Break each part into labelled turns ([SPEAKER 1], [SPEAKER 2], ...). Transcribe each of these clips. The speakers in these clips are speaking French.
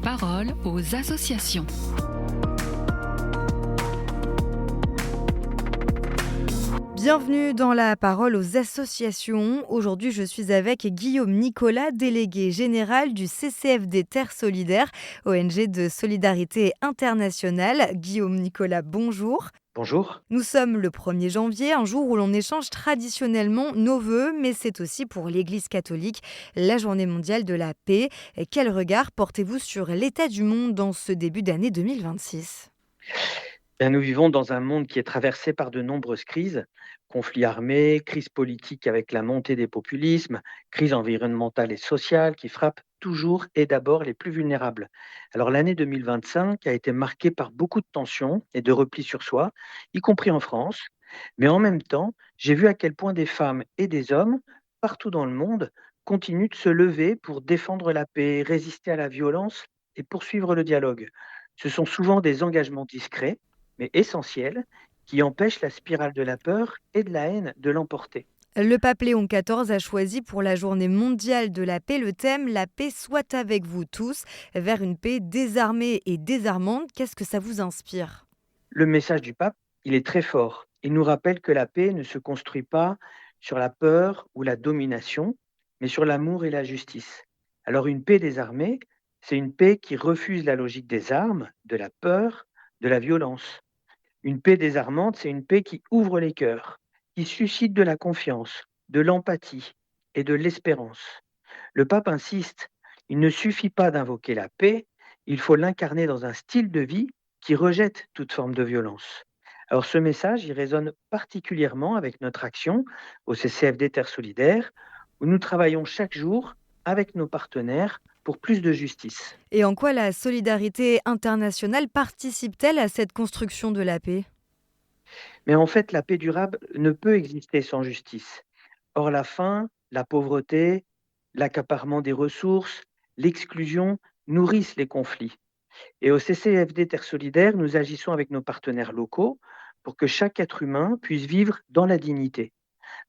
[SPEAKER 1] parole aux associations.
[SPEAKER 2] Bienvenue dans la parole aux associations. Aujourd'hui, je suis avec Guillaume Nicolas, délégué général du CCFD Terre Solidaire, ONG de solidarité internationale. Guillaume Nicolas, bonjour.
[SPEAKER 3] Bonjour.
[SPEAKER 2] Nous sommes le 1er janvier, un jour où l'on échange traditionnellement nos vœux, mais c'est aussi pour l'Église catholique la journée mondiale de la paix. Quel regard portez-vous sur l'état du monde dans ce début d'année 2026 ?
[SPEAKER 3] Bien, nous vivons dans un monde qui est traversé par de nombreuses crises, conflits armés, crise politique avec la montée des populismes, crise environnementale et sociale qui frappent toujours et d'abord les plus vulnérables. Alors l'année 2025 a été marquée par beaucoup de tensions et de repli sur soi, y compris en France, mais en même temps, j'ai vu à quel point des femmes et des hommes, partout dans le monde, continuent de se lever pour défendre la paix, résister à la violence et poursuivre le dialogue. Ce sont souvent des engagements discrets mais essentiels, qui empêchent la spirale de la peur et de la haine de l'emporter.
[SPEAKER 2] Le pape Léon XIV a choisi pour la journée mondiale de la paix le thème « La paix soit avec vous tous » vers une paix désarmée et désarmante. Qu'est-ce que ça vous inspire ?
[SPEAKER 3] Le message du pape, il est très fort. Il nous rappelle que la paix ne se construit pas sur la peur ou la domination, mais sur l'amour et la justice. Alors une paix désarmée, c'est une paix qui refuse la logique des armes, de la peur, de la violence. Une paix désarmante, c'est une paix qui ouvre les cœurs, qui suscite de la confiance, de l'empathie et de l'espérance. Le pape insiste, il ne suffit pas d'invoquer la paix, il faut l'incarner dans un style de vie qui rejette toute forme de violence. Alors ce message, il résonne particulièrement avec notre action au CCFD Terre Solidaire, où nous travaillons chaque jour avec nos partenaires pour plus de justice.
[SPEAKER 2] Et en quoi la solidarité internationale participe-t-elle à cette construction de la paix ?
[SPEAKER 3] Mais en fait, la paix durable ne peut exister sans justice. Or, la faim, la pauvreté, l'accaparement des ressources, l'exclusion nourrissent les conflits. Et au CCFD Terre Solidaire, nous agissons avec nos partenaires locaux pour que chaque être humain puisse vivre dans la dignité.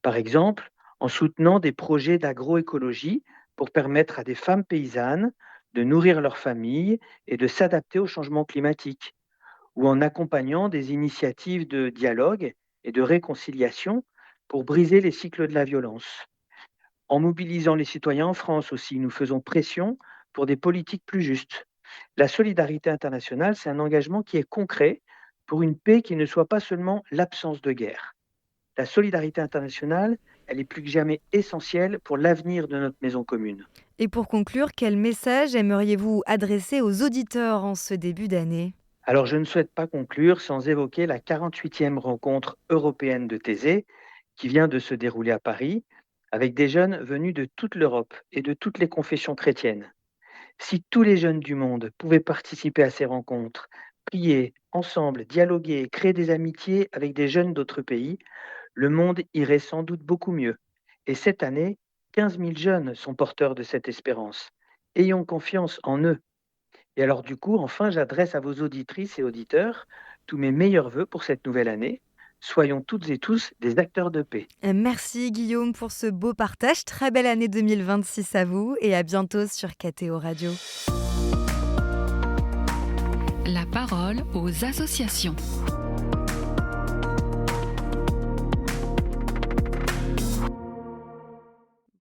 [SPEAKER 3] Par exemple, en soutenant des projets d'agroécologie pour permettre à des femmes paysannes de nourrir leurs familles et de s'adapter au changement climatique, ou en accompagnant des initiatives de dialogue et de réconciliation pour briser les cycles de la violence. En mobilisant les citoyens en France aussi, nous faisons pression pour des politiques plus justes. La solidarité internationale, c'est un engagement qui est concret pour une paix qui ne soit pas seulement l'absence de guerre. La solidarité internationale, elle est plus que jamais essentielle pour l'avenir de notre maison commune.
[SPEAKER 2] Et pour conclure, quel message aimeriez-vous adresser aux auditeurs en ce début d'année ?
[SPEAKER 3] Alors je ne souhaite pas conclure sans évoquer la 48e rencontre européenne de Thésée qui vient de se dérouler à Paris avec des jeunes venus de toute l'Europe et de toutes les confessions chrétiennes. Si tous les jeunes du monde pouvaient participer à ces rencontres, prier ensemble, dialoguer, créer des amitiés avec des jeunes d'autres pays, le monde irait sans doute beaucoup mieux. Et cette année, 15 000 jeunes sont porteurs de cette espérance. Ayons confiance en eux. Et alors du coup, enfin, j'adresse à vos auditrices et auditeurs tous mes meilleurs vœux pour cette nouvelle année. Soyons toutes et tous des acteurs de paix.
[SPEAKER 2] Merci Guillaume pour ce beau partage. Très belle année 2026 à vous et à bientôt sur KTO Radio.
[SPEAKER 1] La parole aux associations.